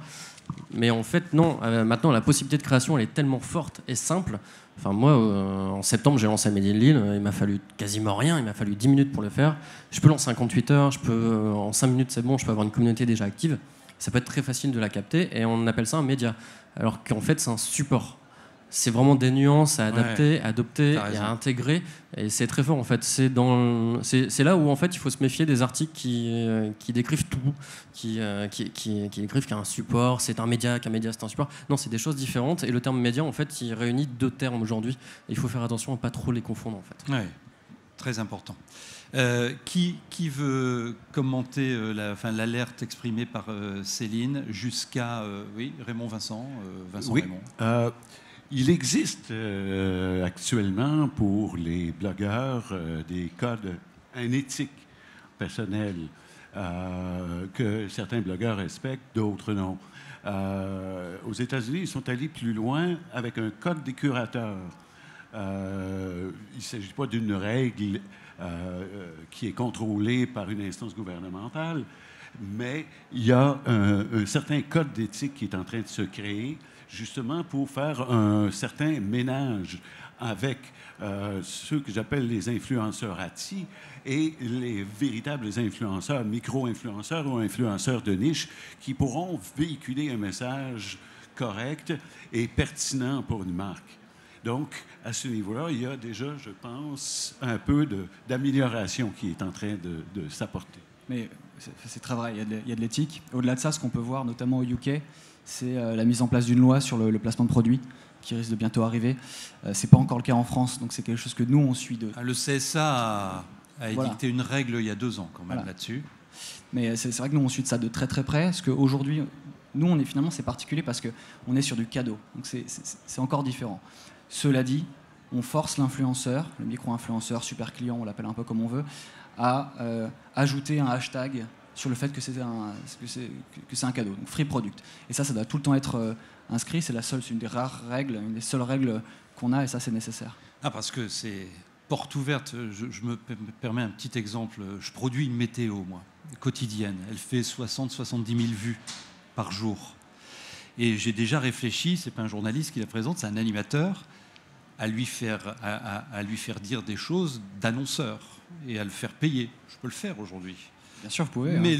Mais en fait, non. Maintenant, la possibilité de création, elle est tellement forte et simple. Enfin, moi, en septembre, j'ai lancé Made in Lille. Il m'a fallu quasiment rien. Il m'a fallu 10 minutes pour le faire. Je peux lancer un compte Twitter. En 5 minutes, c'est bon. Je peux avoir une communauté déjà active. Ça peut être très facile de la capter. Et on appelle ça un média. Alors qu'en fait, c'est un support. C'est vraiment des nuances à adapter, à adopter et à intégrer. Et c'est très fort, en fait. C'est là où, en fait, il faut se méfier des articles qui décrivent tout, qui décrivent qu'un support, c'est un média, qu'un média, c'est un support. Non, c'est des choses différentes. Et le terme média, en fait, il réunit 2 termes aujourd'hui. Et il faut faire attention à ne pas trop les confondre, en fait. Oui, très important. Qui veut commenter l'alerte exprimée par Céline jusqu'à... Raymond, Vincent, Raymond. Il existe actuellement pour les blogueurs des codes éthiques personnels que certains blogueurs respectent, d'autres non. Aux États-Unis, ils sont allés plus loin avec un code des curateurs. Il ne s'agit pas d'une règle qui est contrôlée par une instance gouvernementale, mais il y a un certain code d'éthique qui est en train de se créer justement pour faire un certain ménage avec ceux que j'appelle les influenceurs ATI et les véritables influenceurs, micro-influenceurs ou influenceurs de niche qui pourront véhiculer un message correct et pertinent pour une marque. Donc, à ce niveau-là, il y a déjà, je pense, un peu d'amélioration qui est en train de s'apporter. Mais c'est très vrai, il y a de l'éthique. Au-delà de ça, ce qu'on peut voir, notamment au UK, c'est la mise en place d'une loi sur le placement de produits qui risque de bientôt arriver. C'est pas encore le cas en France, donc c'est quelque chose que nous, on suit de... Le CSA a édicté une règle il y a 2 ans, quand même, là-dessus. Mais c'est vrai que nous, on suit de ça de très très près, parce qu'aujourd'hui, nous, finalement, c'est particulier parce qu'on est sur du cadeau. Donc c'est encore différent. Cela dit, on force l'influenceur, le micro-influenceur, super client, on l'appelle un peu comme on veut, à ajouter un hashtag sur le fait que c'est un cadeau, donc free product. Et ça doit tout le temps être inscrit. C'est une des rares règles, une des seules règles qu'on a, et ça, c'est nécessaire. Parce que c'est porte ouverte. Je me permets un petit exemple. Je produis une météo, moi, quotidienne. Elle fait 60-70 000 vues par jour. Et j'ai déjà réfléchi, c'est pas un journaliste qui la présente, c'est un animateur, à lui faire dire des choses d'annonceur et à le faire payer. Je peux le faire aujourd'hui. Bien sûr, vous pouvez. Mais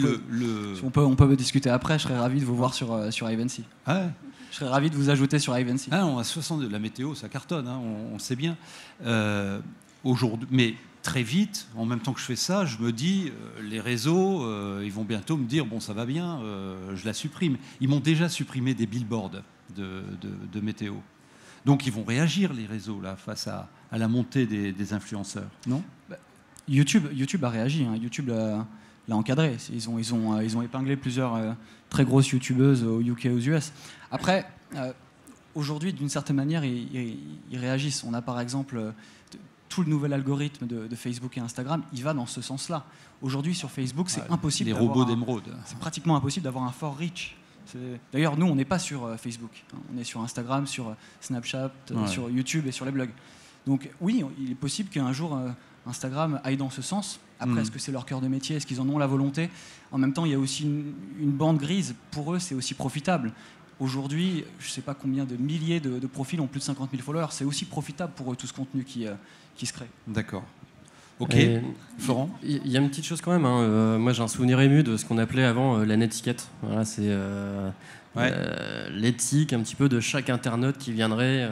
on peut discuter après. Je serais ravi de vous voir sur Ivancy. Ah ouais. Je serais ravi de vous ajouter sur Ivancy. On a 62. La météo, ça cartonne. On sait bien. Aujourd'hui, mais très vite, en même temps que je fais ça, je me dis, les réseaux, ils vont bientôt me dire, bon, ça va bien, je la supprime. Ils m'ont déjà supprimé des billboards de météo. Donc ils vont réagir, les réseaux, là, face à la montée des influenceurs, non ? YouTube a réagi, hein. YouTube l'a encadré. Ils ont épinglé plusieurs très grosses youtubeuses au UK et aux US. Après, aujourd'hui, d'une certaine manière, ils réagissent. On a par exemple tout le nouvel algorithme de Facebook et Instagram, il va dans ce sens-là. Aujourd'hui, sur Facebook, c'est impossible. Les robots d'émeraude. C'est pratiquement impossible d'avoir un fort reach. D'ailleurs, nous, on n'est pas sur Facebook. On est sur Instagram, sur Snapchat, sur YouTube et sur les blogs. Donc oui, il est possible qu'un jour, Instagram aille dans ce sens. Après, est-ce que c'est leur cœur de métier ? Est-ce qu'ils en ont la volonté ? En même temps, il y a aussi une bande grise. Pour eux, c'est aussi profitable. Aujourd'hui, je ne sais pas combien de milliers de profils ont plus de 50 000 followers. C'est aussi profitable pour eux, tout ce contenu qui se crée. D'accord. Ok. Florent ? Il y a une petite chose quand même. Hein. Moi, j'ai un souvenir ému de ce qu'on appelait avant la netiquette. Voilà, c'est l'éthique un petit peu de chaque internaute qui viendrait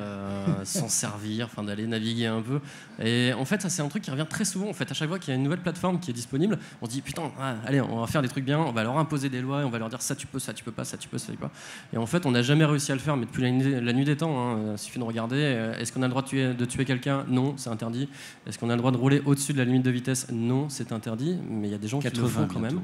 s'en servir, d'aller naviguer un peu. Et en fait, ça c'est un truc qui revient très souvent. En fait, à chaque fois qu'il y a une nouvelle plateforme qui est disponible, on se dit putain, allez, on va faire des trucs bien, on va leur imposer des lois, et on va leur dire ça tu peux, ça tu peux pas, ça tu peux, ça tu peux pas. Et en fait, on n'a jamais réussi à le faire, mais depuis la nuit des temps, il suffit de regarder. Est-ce qu'on a le droit de tuer quelqu'un ? Non, c'est interdit. Est-ce qu'on a le droit de rouler au-dessus de la limite de vitesse ? Non, c'est interdit. Mais il y a des gens qui le font quand même.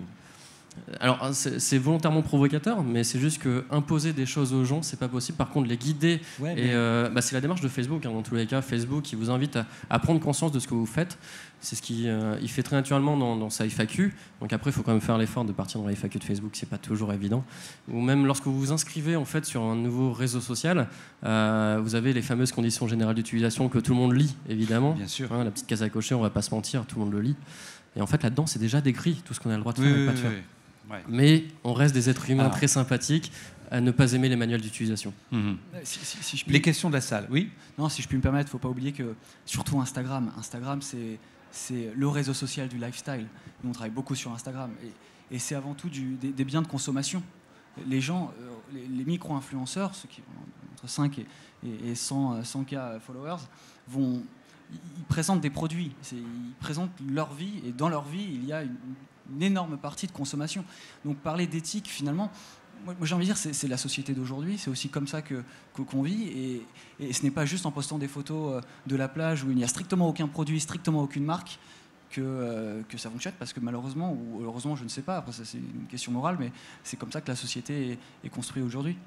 Alors, c'est volontairement provocateur, mais c'est juste que imposer des choses aux gens, c'est pas possible. Par contre, les guider, c'est la démarche de Facebook. Dans tous les cas, Facebook, qui vous invite à prendre conscience de ce que vous faites. C'est ce qu'il fait très naturellement dans sa FAQ. Donc après, il faut quand même faire l'effort de partir dans la FAQ de Facebook. C'est pas toujours évident. Ou même lorsque vous vous inscrivez en fait sur un nouveau réseau social, vous avez les fameuses conditions générales d'utilisation que tout le monde lit, évidemment. Bien sûr. La petite case à cocher, on va pas se mentir, tout le monde le lit. Et en fait, là-dedans, c'est déjà décrit tout ce qu'on a le droit de faire et pas de faire. Ouais. Mais on reste des êtres humains très sympathiques à ne pas aimer les manuels d'utilisation. Les questions de la salle, oui. Non, si je puis me permettre, il ne faut pas oublier que, surtout Instagram, c'est le réseau social du lifestyle. Nous, on travaille beaucoup sur Instagram. Et c'est avant tout des biens de consommation. Les gens, les micro-influenceurs, ceux qui ont entre 5 et 100K followers, ils présentent des produits. Ils présentent leur vie. Et dans leur vie, il y a une énorme partie de consommation. Donc parler d'éthique, finalement, moi j'ai envie de dire, c'est la société d'aujourd'hui, c'est aussi comme ça qu'on vit, et ce n'est pas juste en postant des photos de la plage où il n'y a strictement aucun produit, strictement aucune marque, que ça fonctionne, parce que malheureusement, ou heureusement, je ne sais pas, après ça c'est une question morale, mais c'est comme ça que la société est construite aujourd'hui.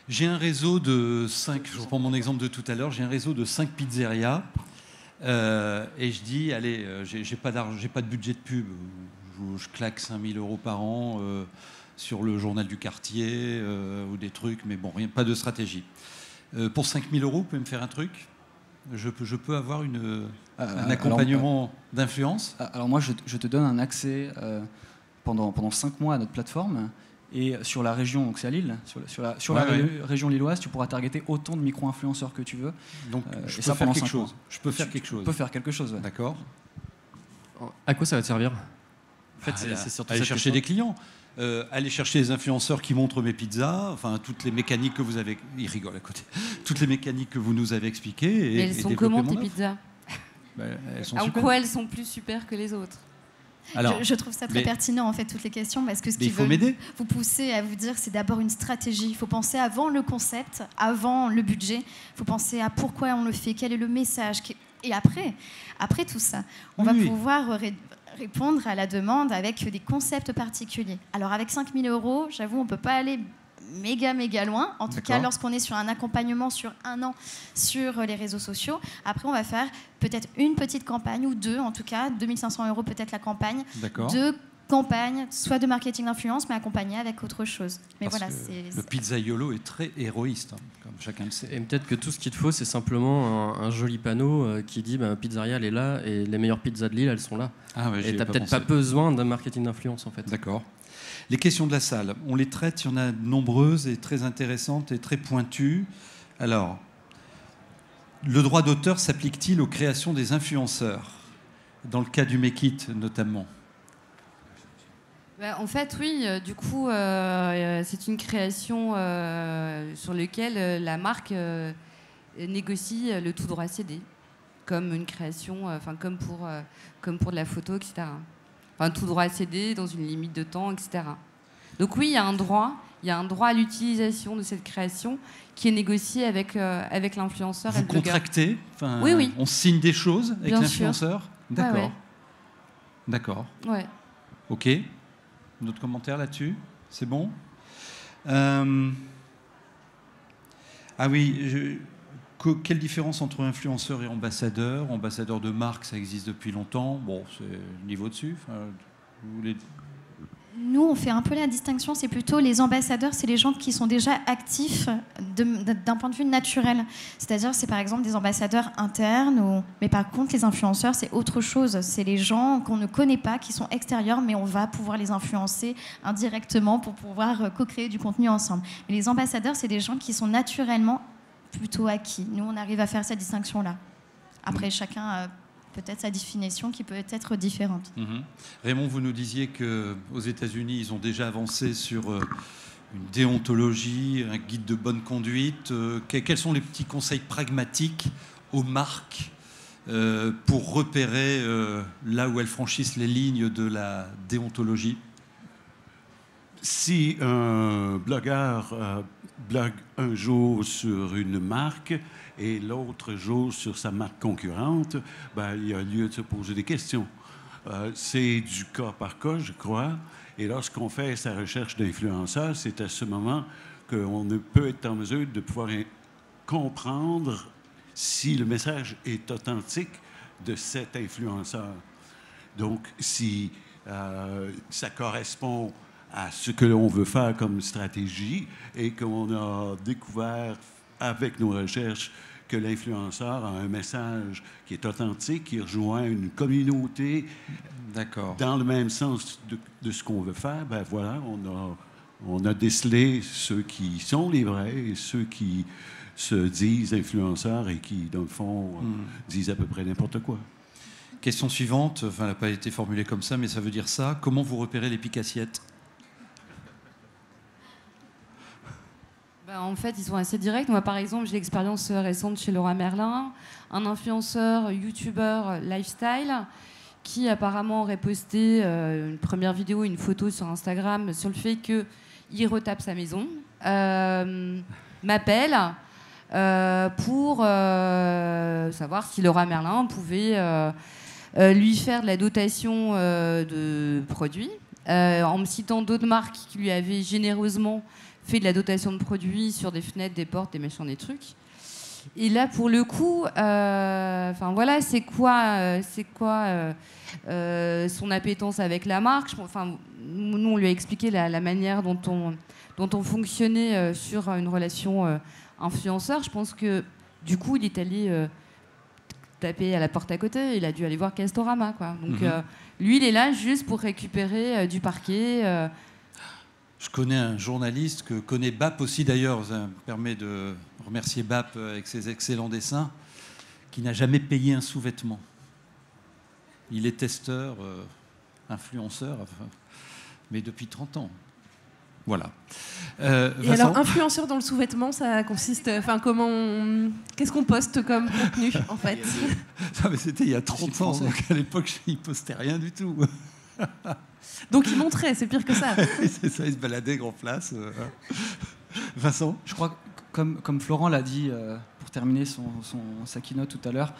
J'ai un réseau de 5, je reprends mon exemple de tout à l'heure, j'ai un réseau de 5 pizzerias, et je dis, allez, j'ai pas de budget de pub, je claque 5 000 € par an sur le journal du quartier ou des trucs, mais bon, pas de stratégie. Pour 5 000 €, vous pouvez me faire un truc ? Je peux avoir un accompagnement d'influence ? Alors moi, je te donne un accès pendant 5 mois à notre plateforme, et sur la région, donc c'est à Lille, sur la région lilloise, tu pourras targeter autant de micro-influenceurs que tu veux. Donc je peux faire quelque chose. Je peux faire quelque chose. Tu peux faire quelque chose, ouais. D'accord. À quoi ça va te servir ? En fait, c'est surtout aller chercher des clients, aller chercher des influenceurs qui montrent mes pizzas, enfin toutes les mécaniques que vous avez, il rigole à côté, toutes les mécaniques que vous nous avez expliquées. Mais elles sont comment tes pizzas ? Elles sont super. En quoi elles sont plus super que les autres ? Alors, je trouve ça très pertinent en fait toutes les questions, parce que ce qui veut vous pousser à vous dire, c'est d'abord une stratégie. Il faut penser avant le concept, avant le budget. Il faut penser à pourquoi on le fait, quel est le message, et après tout ça, on va pouvoir répondre à la demande avec des concepts particuliers. Alors avec 5 000 €, j'avoue, on ne peut pas aller méga loin. En tout cas, lorsqu'on est sur un accompagnement sur 1 an sur les réseaux sociaux. Après, on va faire peut-être une petite campagne, ou 2 en tout cas, 2 500 € peut-être la campagne. De campagne, soit de marketing d'influence, mais accompagné avec autre chose. Mais parce que le pizzaiolo est très héroïste, comme chacun le sait. Et peut-être que tout ce qu'il te faut, c'est simplement un joli panneau qui dit pizzeria, elle est là, et les meilleures pizzas de Lille, elles sont là. Et tu n'as peut-être pas besoin d'un marketing d'influence, en fait. D'accord. Les questions de la salle, on les traite, il y en a de nombreuses et très intéressantes et très pointues. Alors, le droit d'auteur s'applique-t-il aux créations des influenceurs, dans le cas du Make It notamment ? En fait, oui. Du coup, c'est une création sur laquelle la marque négocie le tout droit cédé, comme une création, comme pour de la photo, etc. Tout droit cédé dans une limite de temps, etc. Donc oui, il y a un droit, il y a un droit à l'utilisation de cette création qui est négocié avec l'influenceur et le blogueur. Vous contractez, oui. On signe des choses avec l'influenceur. D'accord. Ouais. D'accord. Ouais. Ok. D'autres commentaires là-dessus? C'est bon? Ah oui, quelle différence entre influenceur et ambassadeur? Ambassadeur de marque, ça existe depuis longtemps. Bon, c'est le niveau dessus. Vous voulez... Nous, on fait un peu la distinction, c'est plutôt les ambassadeurs, c'est les gens qui sont déjà actifs d'un point de vue naturel. C'est-à-dire, c'est par exemple des ambassadeurs internes, mais par contre, les influenceurs, c'est autre chose. C'est les gens qu'on ne connaît pas, qui sont extérieurs, mais on va pouvoir les influencer indirectement pour pouvoir co-créer du contenu ensemble. Mais les ambassadeurs, c'est des gens qui sont naturellement plutôt acquis. Nous, on arrive à faire cette distinction-là. Après, chacun a peut-être sa définition qui peut être différente. Raymond, vous nous disiez qu'aux États-Unis, ils ont déjà avancé sur une déontologie, un guide de bonne conduite. Quels sont les petits conseils pragmatiques aux marques pour repérer là où elles franchissent les lignes de la déontologie? Si un blogueur blogue un jour sur une marque et l'autre jour sur sa marque concurrente, il y a lieu de se poser des questions. C'est du cas par cas, je crois. Et lorsqu'on fait sa recherche d'influenceur, c'est à ce moment qu'on ne peut être en mesure de pouvoir comprendre si le message est authentique de cet influenceur. Donc, si ça correspond à ce que l'on veut faire comme stratégie et qu'on a découvert avec nos recherches que l'influenceur a un message qui est authentique, qui rejoint une communauté dans le même sens de ce qu'on veut faire, voilà, on a décelé ceux qui sont les vrais et ceux qui se disent influenceurs et qui, dans le fond, disent à peu près n'importe quoi. Question suivante, elle n'a pas été formulée comme ça, mais ça veut dire ça. Comment vous repérez les piques-assiettes? En fait, ils sont assez directs. Moi, par exemple, j'ai l'expérience récente chez Leroy Merlin, un influenceur, youtubeur lifestyle, qui apparemment aurait posté une première vidéo, une photo sur Instagram sur le fait qu'il retape sa maison, m'appelle pour savoir si Leroy Merlin pouvait lui faire de la dotation de produits, en me citant d'autres marques qui lui avaient généreusement fait de la dotation de produits sur des fenêtres, des portes, des machins, des trucs. Et là, pour le coup, voilà, c'est quoi son appétence avec la marque. Nous, on lui a expliqué la manière dont on fonctionnait sur une relation influenceur. Je pense que, du coup, il est allé taper à la porte à côté. Il a dû aller voir Castorama, quoi. Donc, lui, il est là juste pour récupérer du parquet. Je connais un journaliste que connaît BAP aussi, d'ailleurs, ça me permet de remercier BAP avec ses excellents dessins, qui n'a jamais payé un sous-vêtement. Il est testeur, influenceur, mais depuis 30 ans. Voilà. Et alors, influenceur dans le sous-vêtement, ça consiste... qu'est-ce qu'on poste comme contenu, en fait? Non, mais c'était il y a 30 ans, donc à l'époque, il ne postait rien du tout. Donc il montrait, c'est pire que ça. C'est ça, il se baladait grand place. Vincent? Je crois que comme Florent l'a dit pour terminer sa keynote tout à l'heure,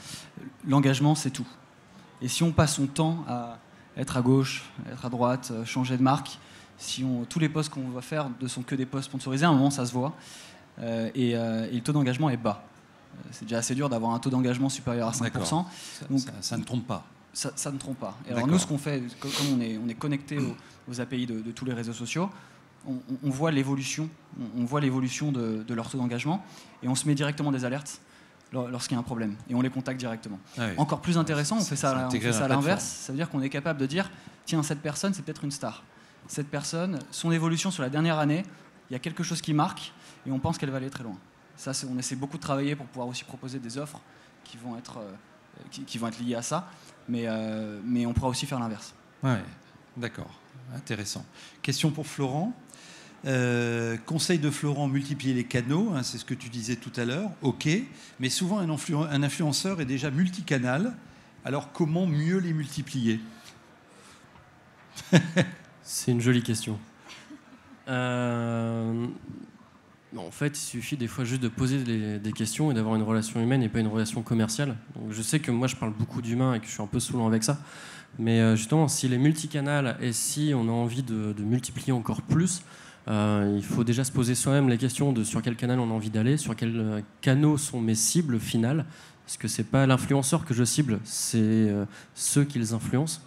l'engagement c'est tout. Et si on passe son temps à être à gauche, être à droite, changer de marque, tous les posts qu'on va faire ne sont que des posts sponsorisés, à un moment ça se voit, et le taux d'engagement est bas. C'est déjà assez dur d'avoir un taux d'engagement supérieur à 5%. Donc, ça ne trompe pas. Ça ne trompe pas. Et alors nous, ce qu'on fait, comme on est connecté aux API de tous les réseaux sociaux, on voit l'évolution, de leur taux d'engagement, et on se met directement des alertes lorsqu'il y a un problème, et on les contacte directement. Ah oui. Encore plus intéressant, on fait ça à l'inverse, ça veut dire qu'on est capable de dire, tiens, cette personne, c'est peut-être une star. Cette personne, son évolution sur la dernière année, il y a quelque chose qui marque, et on pense qu'elle va aller très loin. Ça, on essaie beaucoup de travailler pour pouvoir aussi proposer des offres qui vont être liées à ça. Mais on pourra aussi faire l'inverse. Ouais, d'accord, intéressant. Question pour Florent. Conseil de Florent, multiplier les canaux, hein, c'est ce que tu disais tout à l'heure, ok, mais souvent un influenceur est déjà multicanal, alors comment mieux les multiplier? C'est une jolie question. En fait, il suffit des fois juste de poser des questions et d'avoir une relation humaine et pas une relation commerciale. Donc, je sais que moi, je parle beaucoup d'humain et que je suis un peu saoulant avec ça. Mais justement, s'il est multicanal et si on a envie de multiplier encore plus, il faut déjà se poser soi-même les questions de sur quel canal on a envie d'aller, sur quels canaux sont mes cibles finales. Parce que c'est pas l'influenceur que je cible, c'est ceux qui les influencent.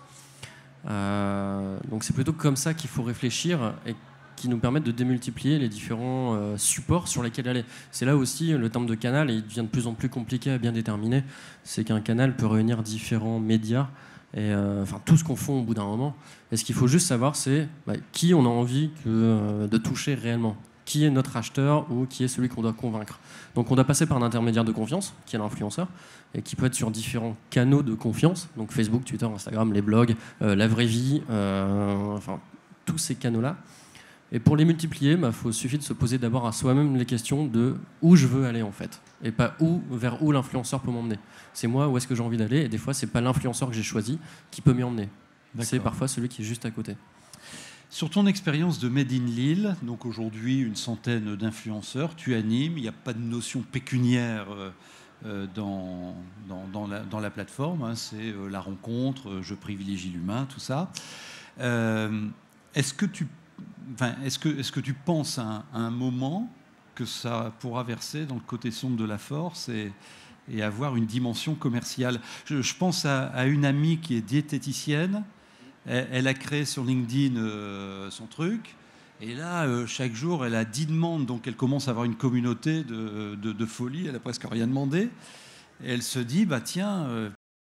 Donc c'est plutôt comme ça qu'il faut réfléchir et qui nous permettent de démultiplier les différents supports sur lesquels aller. C'est là aussi le terme de canal, il devient de plus en plus compliqué à bien déterminer. C'est qu'un canal peut réunir différents médias et tout se confond au bout d'un moment. Et ce qu'il faut juste savoir, c'est qui on a envie de toucher réellement. Qui est notre acheteur ou qui est celui qu'on doit convaincre. Donc on doit passer par un intermédiaire de confiance, qui est l'influenceur, et qui peut être sur différents canaux de confiance, donc Facebook, Twitter, Instagram, les blogs, la vraie vie, tous ces canaux-là. Et pour les multiplier, suffit de se poser d'abord à soi-même les questions de où je veux aller en fait, et pas vers où l'influenceur peut m'emmener. C'est moi où est-ce que j'ai envie d'aller, et des fois c'est pas l'influenceur que j'ai choisi qui peut m'y emmener. C'est parfois celui qui est juste à côté. Sur ton expérience de Made in Lille, donc aujourd'hui une centaine d'influenceurs, tu animes, il n'y a pas de notion pécuniaire dans la plateforme, hein, c'est la rencontre, je privilégie l'humain, tout ça. Est-ce que tu penses à un moment que ça pourra verser dans le côté sombre de la force et avoir une dimension commerciale? Je pense à une amie qui est diététicienne. Elle a créé sur LinkedIn son truc. Et là, chaque jour, elle a 10 demandes. Donc, elle commence à avoir une communauté de folie. Elle n'a presque rien demandé. Et elle se dit, tiens,